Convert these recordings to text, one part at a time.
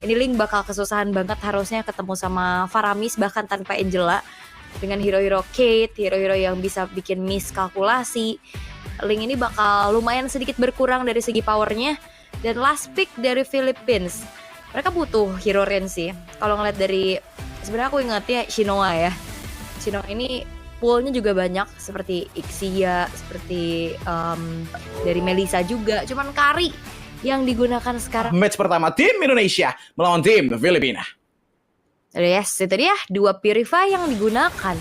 Ini Link bakal kesusahan banget harusnya ketemu sama Faramis bahkan tanpa Angela. Dengan hero-hero Kate, hero-hero yang bisa bikin miss kalkulasi. Link ini bakal lumayan sedikit berkurang dari segi powernya. Dan last pick dari Philippines. Mereka butuh hero range sih. Kalau ngeliat dari, sebenarnya aku ingatnya Shinoa ya. Shinoa ini poolnya juga banyak seperti Ixia, seperti dari Melissa juga. Cuman Kari yang digunakan sekarang. Match pertama tim Indonesia melawan tim Filipina. Yes, itu dia 2 Purify yang digunakan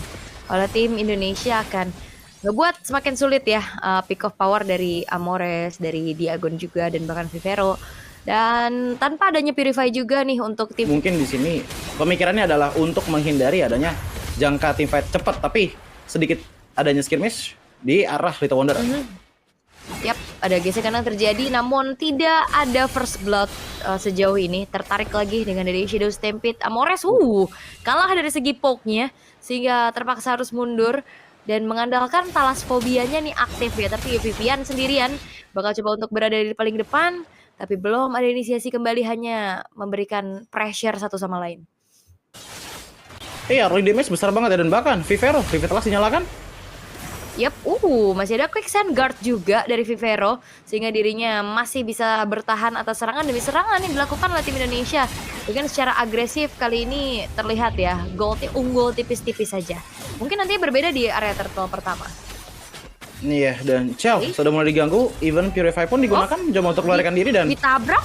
oleh tim Indonesia akan ngebuat semakin sulit ya pick of power dari Amores, dari Diagon juga dan bahkan Vivero. Dan tanpa adanya Purify juga nih untuk tim. Mungkin di sini pemikirannya adalah untuk menghindari adanya jangka team fight cepat, tapi sedikit adanya skirmish di arah Little Wonder. Yap, ada gesekan yang terjadi, namun tidak ada first blood sejauh ini. Tertarik lagi dengan dari Shadow Stampede. Amores, kalah dari segi poke-nya, sehingga terpaksa harus mundur. Dan mengandalkan talasfobianya nih aktif ya, tapi Vivian sendirian bakal coba untuk berada di paling depan. Tapi belum ada inisiasi kembali, hanya memberikan pressure satu sama lain. Iya, early damage besar banget ya, dan bahkan Vivero telah dinyalakan. Yap, masih ada quicksand guard juga dari Vivero, sehingga dirinya masih bisa bertahan atas serangan demi serangan yang dilakukan oleh tim Indonesia. Dengan secara agresif kali ini terlihat ya, goldnya unggul tipis-tipis saja. Mungkin nanti berbeda di area turtle pertama. Iya, dan Chell sudah mulai diganggu, even Purify pun digunakan coba untuk melarikan diri dan ditabrak.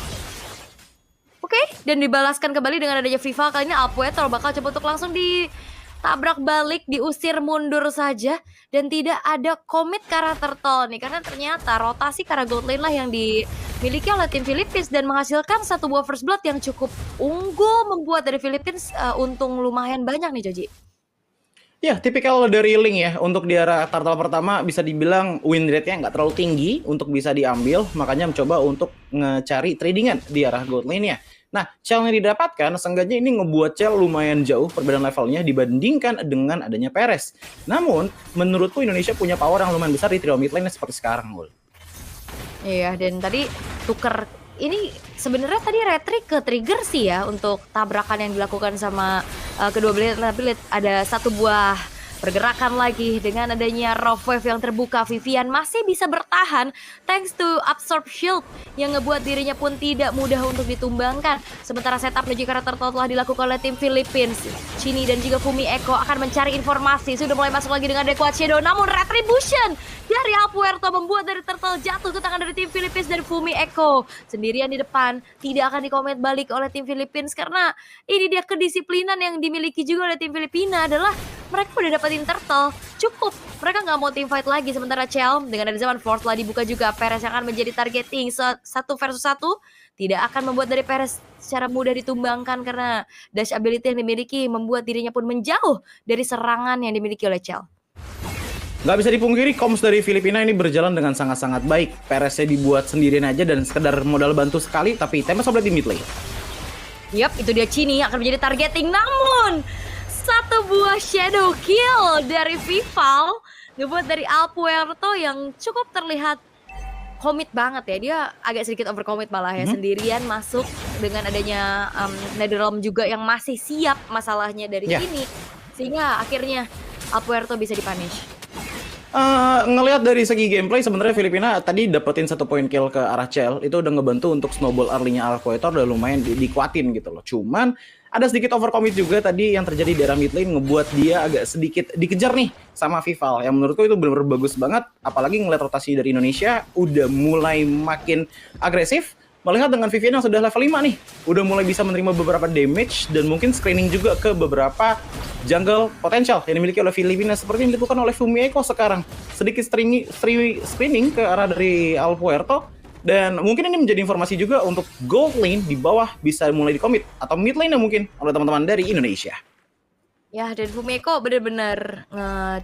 Oke, dan dibalaskan kembali dengan adanya Viva. Kali ini Alpuetro bakal coba untuk langsung ditabrak balik, diusir mundur saja. Dan tidak ada komit ke arah turtle nih, karena ternyata rotasi ke arah gold lane lah yang dimiliki oleh tim Philippines dan menghasilkan satu buah first blood yang cukup unggul, membuat dari Philippines untung lumayan banyak nih Joji. ya, tipikal dari Link ya, untuk di arah turtle pertama bisa dibilang win rate-nya nggak terlalu tinggi untuk bisa diambil, makanya mencoba untuk ngecari tradingan di arah gold lane-nya. Nah, Chell yang didapatkan, seenggaknya ini ngebuat Chell lumayan jauh perbedaan levelnya dibandingkan dengan adanya Perez. Namun, menurutku Indonesia punya power yang lumayan besar di trio mid lane seperti sekarang, Ul. Iya, dan tadi tuker ini sebenarnya tadi retrik ke trigger sih ya untuk tabrakan yang dilakukan sama kedua belah, tapi ada satu buah pergerakan lagi dengan adanya Rough Wave yang terbuka. Vivian masih bisa bertahan thanks to Absorb Shield yang ngebuat dirinya pun tidak mudah untuk ditumbangkan. Sementara setup menuju karakter telah dilakukan oleh tim Philippines. Chini dan juga Fumi Eko akan mencari informasi. Sudah mulai masuk lagi dengan Dequad Shadow, namun Retribution dari Alpuerto membuat dari Turtle jatuh ke tangan dari tim Philippines dan Fumi Eko. Sendirian di depan, tidak akan dikomit balik oleh tim Philippines karena ini dia kedisiplinan yang dimiliki juga oleh tim Filipina adalah mereka udah dapetin turtle, cukup. Mereka nggak mau team fight lagi. Sementara Chell dengan ada zaman force lah dibuka juga. Perez yang akan menjadi targeting 1 versus 1. Tidak akan membuat dari Perez secara mudah ditumbangkan karena dash ability yang dimiliki membuat dirinya pun menjauh dari serangan yang dimiliki oleh Chell. Nggak bisa dipungkiri, comms dari Filipina ini berjalan dengan sangat-sangat baik. Pereznya dibuat sendirian aja dan sekedar modal bantu sekali, tapi Tembak Soblet di mid lane. Yap, itu dia Chini akan menjadi targeting, namun satu buah shadow kill dari Vival ngebuat dari Alpuerto yang cukup terlihat komit banget ya. Dia agak sedikit overcommit malah ya, sendirian masuk dengan adanya Netherrealm juga yang masih siap masalahnya dari sini. Sehingga akhirnya Alpuerto bisa dipunish. Ngelihat dari segi gameplay sebenarnya Filipina tadi dapetin 1 point kill ke arah Chell, itu udah ngebantu untuk snowball early-nya Alpuerto udah lumayan dikuatin gitu loh. Cuman ada sedikit overcommit juga tadi yang terjadi di arah mid lane, ngebuat dia agak sedikit dikejar nih sama Vival, yang menurutku itu benar-benar bagus banget. Apalagi ngeliat rotasi dari Indonesia udah mulai makin agresif. Melihat dengan Vivian yang sudah level 5 nih, udah mulai bisa menerima beberapa damage dan mungkin screening juga ke beberapa jungle potensial yang dimiliki oleh Filipina seperti yang dilakukan oleh Fumi Eko sekarang. Sedikit screening ke arah dari Alpuerto, dan mungkin ini menjadi informasi juga untuk gold lane di bawah bisa mulai dikomit, atau mid lane mungkin oleh teman-teman dari Indonesia. Ya, dan Fumi Eko benar-benar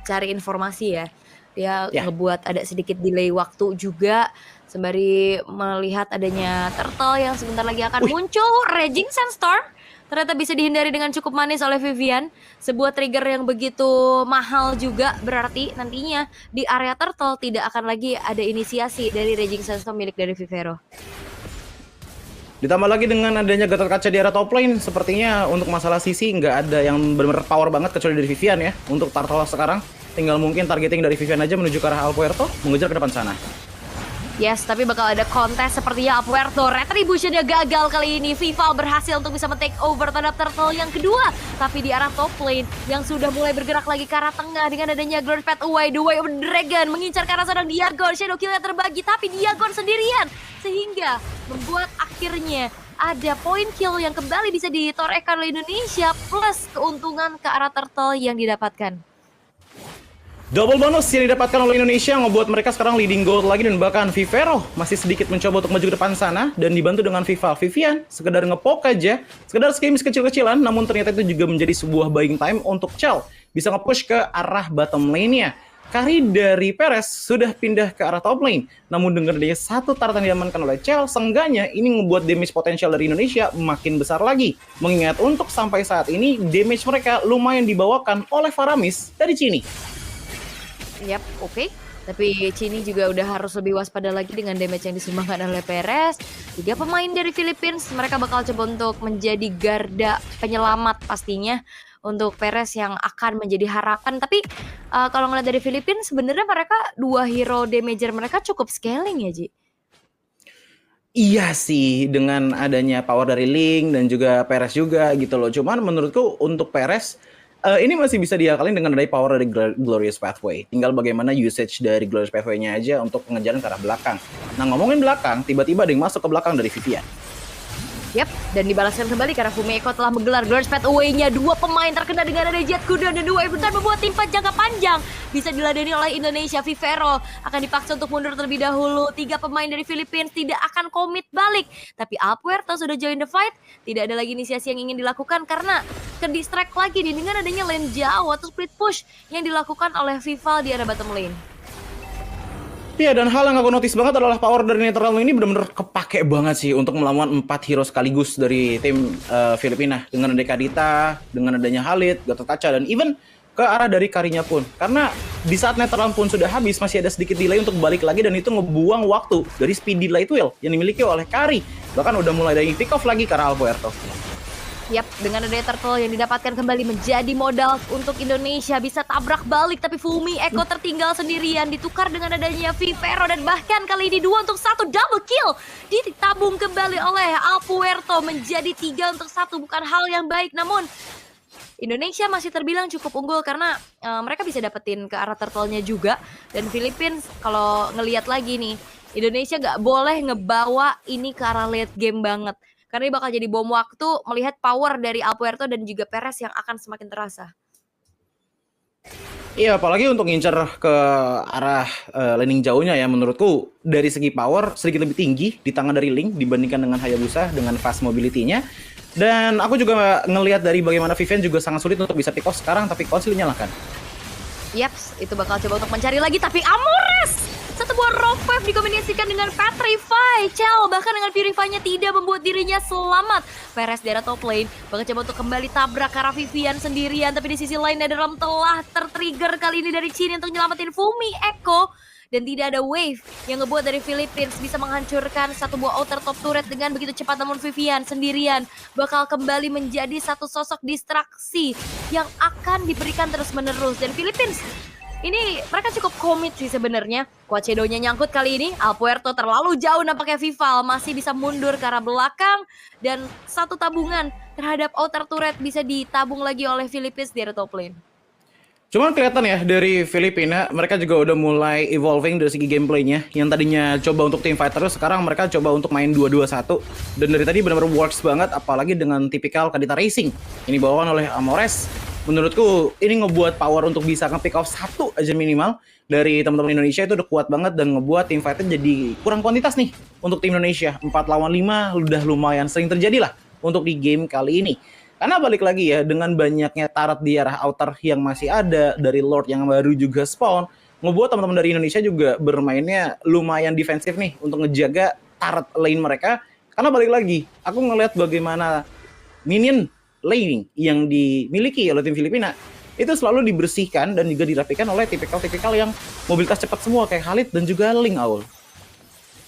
cari informasi ya. Dia ngebuat ada sedikit delay waktu juga sembari melihat adanya turtle yang sebentar lagi akan muncul. Raging Sandstorm ternyata bisa dihindari dengan cukup manis oleh Vivian. Sebuah trigger yang begitu mahal juga, berarti nantinya di area turtle tidak akan lagi ada inisiasi dari Raging Sandstorm milik dari Vivero. Ditambah lagi dengan adanya Gatot Kaca di area top lane, sepertinya untuk masalah sisi nggak ada yang benar-benar power banget kecuali dari Vivian ya. Untuk Turtle sekarang, tinggal mungkin targeting dari Vivian aja menuju ke arah Alpuerto, mengejar ke depan sana. Yes, tapi bakal ada kontes sepertinya Alpuerto. Retribution-nya gagal kali ini. Vival berhasil untuk bisa men-take over terhadap Turtle yang kedua. Tapi di arah top lane yang sudah mulai bergerak lagi ke arah tengah dengan adanya Glorious Pathway, The Way of the Dragon mengincar ke arah seorang Diagon. Shadow kill-nya terbagi, tapi Diagon sendirian. Sehingga membuat akhirnya ada point kill yang kembali bisa ditorehkan oleh Indonesia plus keuntungan ke arah Turtle yang didapatkan. Double bonus yang didapatkan oleh Indonesia ngebuat mereka sekarang leading gold lagi, dan bahkan Vivero masih sedikit mencoba untuk maju ke depan sana dan dibantu dengan Vivian sekedar ngepoke aja, sekedar skirmish kecil-kecilan, namun ternyata itu juga menjadi sebuah buying time untuk Chell bisa nge-push ke arah bottom lane-nya. Carry dari Perez sudah pindah ke arah top lane, namun dengan adanya satu tartan diamankan oleh Chell, seenggaknya ini ngebuat damage potensial dari Indonesia makin besar lagi. Mengingat untuk sampai saat ini damage mereka lumayan dibawakan oleh Faramis dari Cini. Yap, oke. Tapi Cini juga udah harus lebih waspada lagi dengan damage yang disumbangkan oleh Perez. 3 pemain dari Philippines, mereka bakal coba untuk menjadi garda penyelamat pastinya untuk Perez yang akan menjadi harapan. Tapi kalau ngeliat dari Philippines, sebenarnya mereka 2 hero damager mereka cukup scaling ya, Ji? Iya sih, dengan adanya power dari Link dan juga Perez juga gitu loh. Cuman menurutku untuk Perez, ini masih bisa diakalin dengan adanya power dari Glorious Pathway. Tinggal bagaimana usage dari Glorious Pathway-nya aja untuk pengejaran ke arah belakang. Nah, ngomongin belakang, tiba-tiba ada yang masuk ke belakang dari Vivian. Yap, dan dibalaskan kembali karena Fumiko telah menggelar Glorious Pathway-nya. 2 pemain terkena dengan ada Jet Kuda dan 2 Ibutan membuat tim jangka panjang bisa diladeni oleh Indonesia. Vivero akan dipaksa untuk mundur terlebih dahulu. 3 pemain dari Philippines tidak akan komit balik. Tapi Alpuerto sudah join the fight. Tidak ada lagi inisiasi yang ingin dilakukan karena ke-distract lagi dengan adanya lane jauh atau split push yang dilakukan oleh Vival di area bottom lane. Iya, dan hal yang aku notice banget adalah power dari netral ini benar-benar kepake banget sih untuk melawan 4 hero sekaligus dari tim Filipina. Dengan adanya Kadita, dengan adanya Khalid, Gatot Kaca, dan even ke arah dari Karinya pun. Karena di saat netral pun sudah habis, masih ada sedikit delay untuk balik lagi, dan itu ngebuang waktu dari speedy light wheel yang dimiliki oleh Kari. Bahkan udah mulai dari pick off lagi ke arah Alpuerto. Yap, dengan adanya turtle yang didapatkan kembali menjadi modal untuk Indonesia bisa tabrak balik, tapi Fumi Eko tertinggal sendirian, ditukar dengan adanya Vivero, dan bahkan kali ini 2 untuk 1 double kill ditabung kembali oleh Alpuerto menjadi 3 untuk 1. Bukan hal yang baik, namun Indonesia masih terbilang cukup unggul karena mereka bisa dapetin ke arah turtle-nya juga. Dan Philippines kalau ngelihat lagi nih, Indonesia nggak boleh ngebawa ini ke arah late game banget. Karena ini bakal jadi bom waktu melihat power dari Alpuerto dan juga Perez yang akan semakin terasa. Iya, apalagi untuk ngincer ke arah laning jauhnya ya, menurutku dari segi power sedikit lebih tinggi di tangan dari Link dibandingkan dengan Hayabusa dengan fast mobility-nya. Dan aku juga ngelihat dari bagaimana Vivian juga sangat sulit untuk bisa pick off sekarang, tapi konsil nyalakan. Yaps, itu bakal coba untuk mencari lagi, tapi Amores! Satu buah rock wave dikombinasikan dengan Petrify. Chell bahkan dengan Purify-nya tidak membuat dirinya selamat. Perez di arah top lane bakal coba untuk kembali tabrak ke arah Vivian sendirian. Tapi di sisi lain Netherrealm telah tertrigger kali ini dari Cini untuk nyelamatin Fumi Eko. Dan tidak ada wave yang ngebuat dari Philippines bisa menghancurkan satu buah outer top turret dengan begitu cepat. Namun Vivian sendirian bakal kembali menjadi satu sosok distraksi yang akan diberikan terus-menerus. Dan Philippines ini mereka cukup komit sih sebenarnya. Quachedo-nya nyangkut kali ini. Alpuerto terlalu jauh nampaknya. Vival masih bisa mundur ke arah belakang. Dan satu tabungan terhadap outer turret bisa ditabung lagi oleh Philippines di area top lane. Cuman kelihatan ya dari Filipina, mereka juga udah mulai evolving dari segi gameplaynya. Yang tadinya coba untuk team fight terus, sekarang mereka coba untuk main 2-2-1. Dan dari tadi benar-benar works banget, apalagi dengan tipikal Kadita Racing. Ini bawakan oleh Amores. Menurutku ini ngebuat power untuk bisa nge-pick off 1 aja minimal dari teman-teman Indonesia itu udah kuat banget, dan ngebuat tim fight-nya jadi kurang kuantitas nih untuk tim Indonesia. 4 lawan 5 udah lumayan sering terjadi lah untuk di game kali ini. Karena balik lagi ya, dengan banyaknya turret di arah outer yang masih ada, dari Lord yang baru juga spawn, ngebuat teman-teman dari Indonesia juga bermainnya lumayan defensif nih untuk ngejaga turret lane mereka. Karena balik lagi, aku ngelihat bagaimana minion laning yang dimiliki oleh tim Filipina itu selalu dibersihkan dan juga dirapikan oleh tipikal-tipikal yang mobilitas cepat semua kayak Khalid dan juga Link, Aul.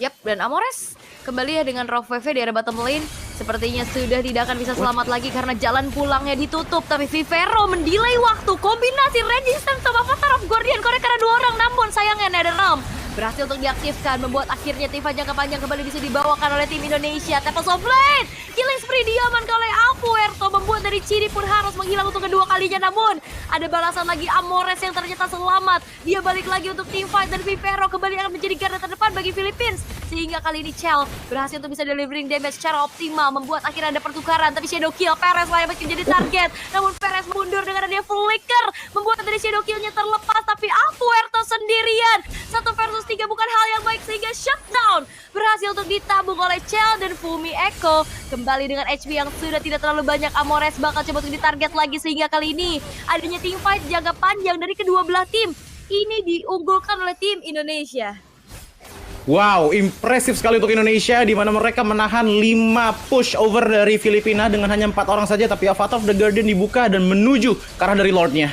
Yap, dan Amores kembali ya dengan Rock VV di area bottom lane. Sepertinya sudah tidak akan bisa selamat lagi karena jalan pulangnya ditutup. Tapi Vivero mendelay waktu. Kombinasi Resistance sama Avatar of Guardian korek karena 2 orang. Namun sayangnya NetherRealm berhasil untuk diaktifkan. Membuat akhirnya tim jangka panjang kembali bisa dibawakan oleh tim Indonesia. Tempest of Blade, killing spree diamankan oleh Apuerto. Membuat dari Chidi pun harus menghilang untuk kedua kalinya. Namun ada balasan lagi Amores yang ternyata selamat. Dia balik lagi untuk team fight dan Vivero kembali akan menjadi garda terdepan bagi Philippines. Sehingga kali ini Chell berhasil untuk bisa delivering damage secara optimal. Membuat akhirnya ada pertukaran. Tapi Shadow Kill, Perez lah yang menjadi target. Namun Perez mundur dengan adanya flicker. Membuat dari Shadow Kill-nya terlepas. Tapi Apuerto sendirian. 1 versus 3 bukan hal yang baik. Sehingga shutdown berhasil untuk ditabung oleh Chell dan Fumi Echo. Kembali dengan HP yang sudah tidak terlalu banyak. Amores bakal coba untuk ditarget lagi. Sehingga kali ini adanya team fight jangka panjang dari kedua belah tim. Ini diunggulkan oleh tim Indonesia. Wow, impresif sekali untuk Indonesia di mana mereka menahan 5 push over dari Filipina dengan hanya 4 orang saja, tapi Avatar of the Guardian dibuka dan menuju ke arah dari Lordnya.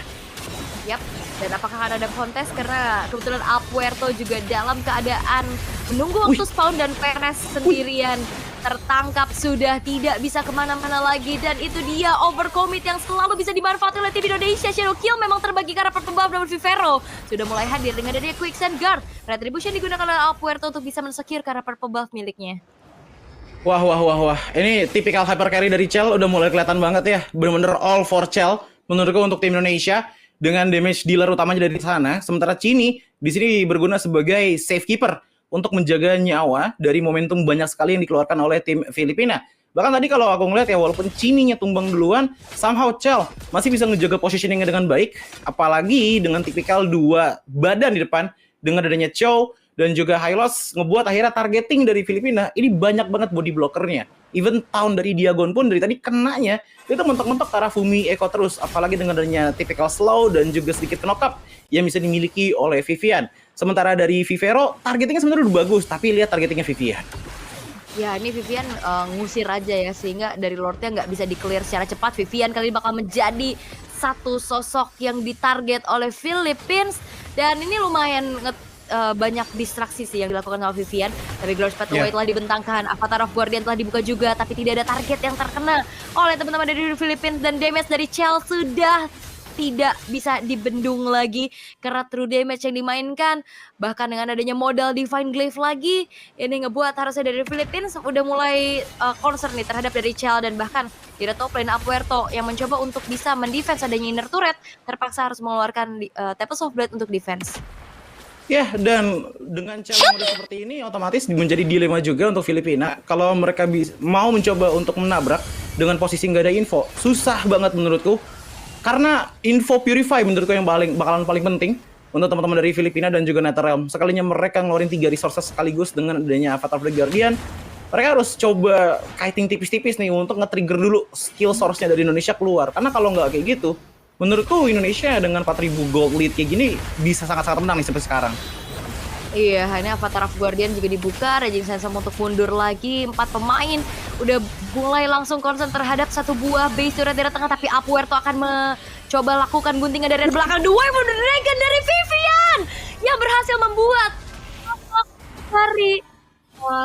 Yap, dan apakah akan ada kontes karena kebetulan Apuerto juga dalam keadaan menunggu waktu spawn dan Perez sendirian tertangkap sudah tidak bisa kemana-mana lagi. Dan itu dia overcommit yang selalu bisa dimanfaatkan oleh tim Indonesia. Shadow Kill memang terbagi karena purple buff namun Vivero sudah mulai hadir dengan adanya Quicksand Guard. Retribution digunakan oleh Apuerto untuk bisa mensecure karena purple buff miliknya. Wah. Ini tipikal hyper carry dari Chell udah mulai kelihatan banget ya. Bener-bener all for Chell menurutku untuk tim Indonesia dengan damage dealer utamanya dari sana. Sementara Chini di sini berguna sebagai safekeeper untuk menjaga nyawa dari momentum banyak sekali yang dikeluarkan oleh tim Filipina. Bahkan tadi kalau aku ngeliat ya, walaupun Chininya tumbang duluan, somehow Chell masih bisa ngejaga positioningnya dengan baik. Apalagi dengan tipikal 2 badan di depan, dengan adanya Chow dan juga Hylos, ngebuat akhirnya targeting dari Filipina ini banyak banget body blockernya. Even Town dari Diagon pun dari tadi kenanya itu mentok-mentok ke arah Fumi Echo terus. Apalagi dengan adanya typical slow dan juga sedikit knock-up yang bisa dimiliki oleh Vivian. Sementara dari Vivero, targetingnya sebenarnya udah bagus, tapi lihat targetingnya Vivian. Ya, ini Vivian ngusir aja ya, sehingga dari Lordnya nggak bisa di-clear secara cepat. Vivian kali ini bakal menjadi satu sosok yang ditarget oleh Philippines. Dan ini lumayan banyak distraksi sih yang dilakukan sama Vivian. Tapi Glorious Pathway telah dibentangkan, Avatar of Guardian telah dibuka juga, tapi tidak ada target yang terkena oleh teman-teman dari Philippines. Dan damage dari Chell sudah tidak bisa dibendung lagi karena true damage yang dimainkan. Bahkan dengan adanya modal Divine Glaive lagi, ini ngebuat harusnya dari Philippines udah mulai concern nih terhadap dari Chell. Dan bahkan di top lane Apuerto yang mencoba untuk bisa mendefense adanya inner turret, terpaksa harus mengeluarkan Tempest of Blade untuk defense. Ya, dan dengan Chell yang udah seperti ini otomatis menjadi dilema juga untuk Filipina. Kalau mereka mau mencoba untuk menabrak dengan posisi nggak ada info, susah banget menurutku. Karena info Purify menurutku yang bakalan paling penting untuk teman-teman dari Filipina dan juga NetherRealm. Sekalinya mereka ngeluarin 3 resources sekaligus dengan adanya Avatar of the Guardian, mereka harus coba kiting tipis-tipis nih untuk nge-trigger dulu skill source-nya dari Indonesia keluar. Karena kalau nggak kayak gitu, menurutku Indonesia dengan 4.000 gold lead kayak gini bisa sangat-sangat menang nih sampai sekarang. Iya, ini Avatar of Guardian juga dibuka, Raging Sandstorm untuk mundur lagi. 4 pemain udah mulai langsung konsen terhadap satu buah base turret dari tengah, tapi Apuerto akan mencoba lakukan guntingan dari belakang. The Wave of the Dragon dari Vivian yang berhasil membuat dari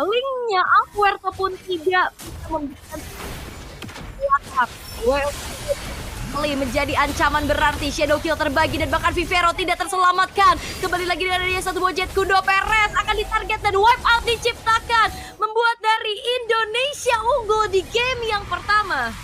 linknya Apuerto pun tidak bisa memberikan menjadi ancaman berarti. Shadow Kill terbagi dan bahkan Vivero tidak terselamatkan. Kembali lagi dari satu bojet kudo. Perez akan ditarget dan wipe out diciptakan, membuat dari Indonesia unggul di game yang pertama.